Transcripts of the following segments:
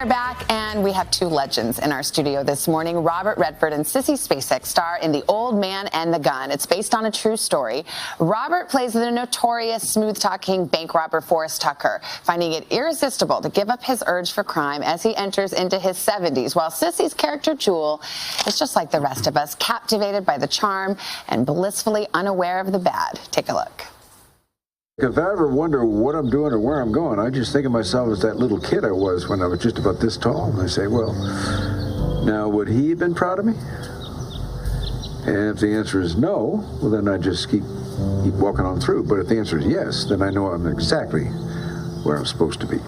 We're back, and we have two legends in our studio this morning. Robert Redford and Sissy Spacek star in The Old Man and the Gun. It's based on a true story. Robert plays the notorious smooth-talking bank robber Forrest Tucker, finding it irresistible to give up his urge for crime as he enters into his 70s, while Sissy's character Jewel is just like the rest of us, captivated by the charm and blissfully unaware of the bad. Take a look. If I ever wonder what I'm doing or where I'm going, I just think of myself as that little kid I was when I was just about this tall. And I say, well, now would he have been proud of me? And if the answer is no, well, then I just keep walking on through. But if the answer is yes, then I know I'm exactly where I'm supposed to be.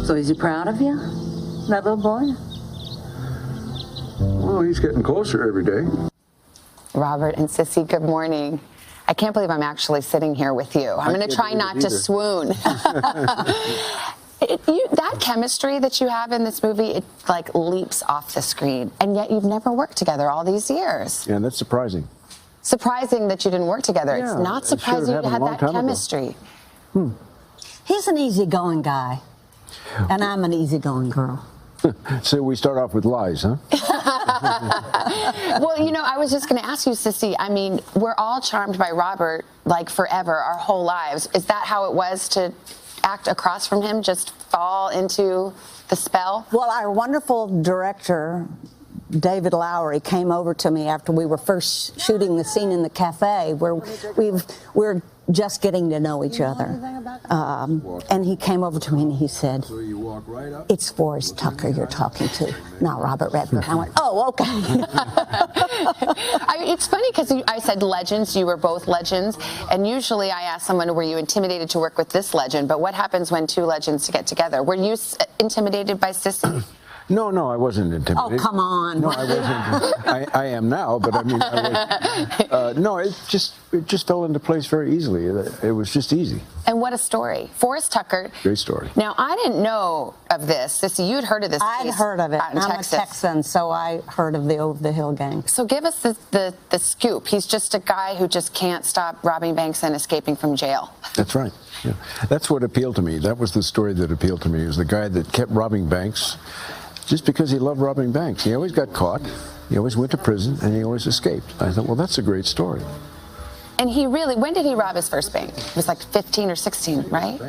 So is he proud of you, that little boy? Well, he's getting closer every day. Robert and Sissy, good morning. I can't believe I'm actually sitting here with you. I'm going to try not to swoon. That chemistry that you have in this movie, it like leaps off the screen. And yet you've never worked together all these years. Yeah, that's surprising. Surprising that you didn't work together. Yeah, it's not surprising you had that chemistry. He's an easygoing guy, and I'm an easygoing girl. So we start off with lies, huh? Well, you know, I was just going to ask you, Sissy, I mean, we're all charmed by Robert, like, forever, our whole lives. Is that how it was to act across from him, just fall into the spell? Well, our wonderful director, David Lowery, came over to me after we were first shooting the scene in the cafe where we're just getting to know each other. And he came over to me and he said, "It's Forrest Tucker you're talking to, not Robert Redford." I went, "Oh, okay." It's funny because I said legends. You were both legends. And usually I ask someone, were you intimidated to work with this legend? But what happens when two legends get together? Were you intimidated by Sissy? No, I wasn't intimidated. Oh, come on. No, I wasn't. I am now, but I mean, I was, no, it just fell into place very easily. It was just easy. And what a story. Forrest Tucker. Great story. Now, I didn't know of this. Sissy, you'd heard of this I'd case heard of it. out in I'm Texas. a Texan, so I heard of the Over the Hill gang. So give us the scoop. He's just a guy who just can't stop robbing banks and escaping from jail. That's right. Yeah. That's what appealed to me. That was the story that appealed to me. It was the guy that kept robbing banks just because he loved robbing banks. He always got caught, he always went to prison, and he always escaped. I thought, well, that's a great story. And he really, when did he rob his first bank? It was like 15 or 16, right?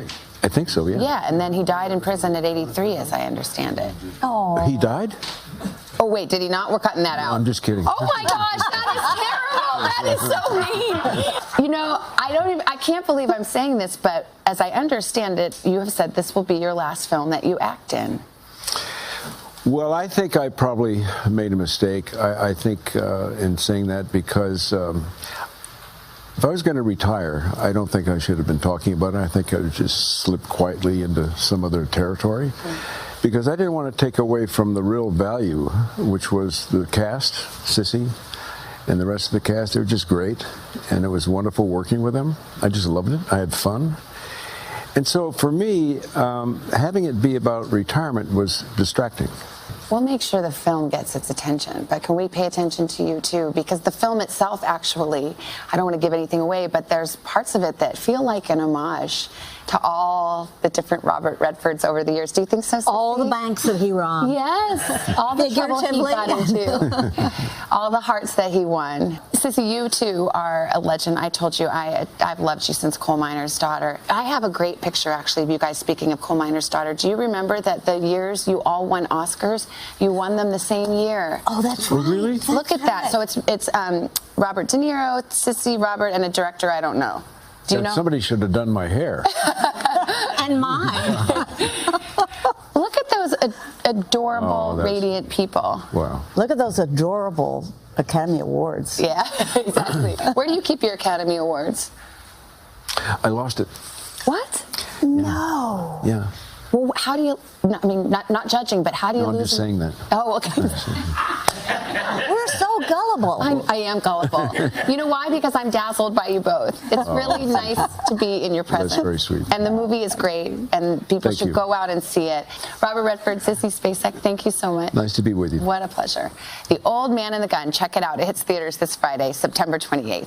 I think so, yeah. Yeah, and then he died in prison at 83, as I understand it. Oh. He died? Oh, wait, did he not? We're cutting that out. No, I'm just kidding. Oh, my gosh, that is terrible. That is so mean. You know, I can't believe I'm saying this, but as I understand it, you have said this will be your last film that you act in. Well, I think I probably made a mistake. I think in saying that because if I was going to retire, I don't think I should have been talking about it. I think I would just slip quietly into some other territory because I didn't want to take away from the real value, which was the cast, Sissy, and the rest of the cast. They were just great, and it was wonderful working with them. I just loved it. I had fun. And so for me, having it be about retirement was distracting. We'll make sure the film gets its attention, but can we pay attention to you too? Because the film itself, actually, I don't want to give anything away, but there's parts of it that feel like an homage to all the different Robert Redfords over the years. Do you think so, Sissy? All the banks that he robbed. Yes, all the trouble he got into, all the hearts that he won. Sissy, you too are a legend. I told you I've loved you since Coal Miner's Daughter. I have a great picture, actually, of you guys speaking of Coal Miner's Daughter. Do you remember that the years you all won Oscars, you won them the same year? Oh, that's right. Really? Look at that. So it's Robert De Niro, Sissy, Robert, and a director I don't know. Do you know? Somebody should have done my hair. And mine. Look at those adorable, radiant people. Wow. Look at those adorable Academy Awards. Yeah, exactly. Where do you keep your Academy Awards? I lost it. What? No. Yeah. Well, how do you, I mean, not judging, but how do you lose? I'm just saying that. Oh, okay. We're so gullible. I am gullible. You know why? Because I'm dazzled by you both. It's really nice to be in your presence. That's very sweet. And the movie is great, and people should go out and see it. Robert Redford, Sissy Spacek, thank you so much. Nice to be with you. What a pleasure. The Old Man and the Gun. Check it out. It hits theaters this Friday, September 28th.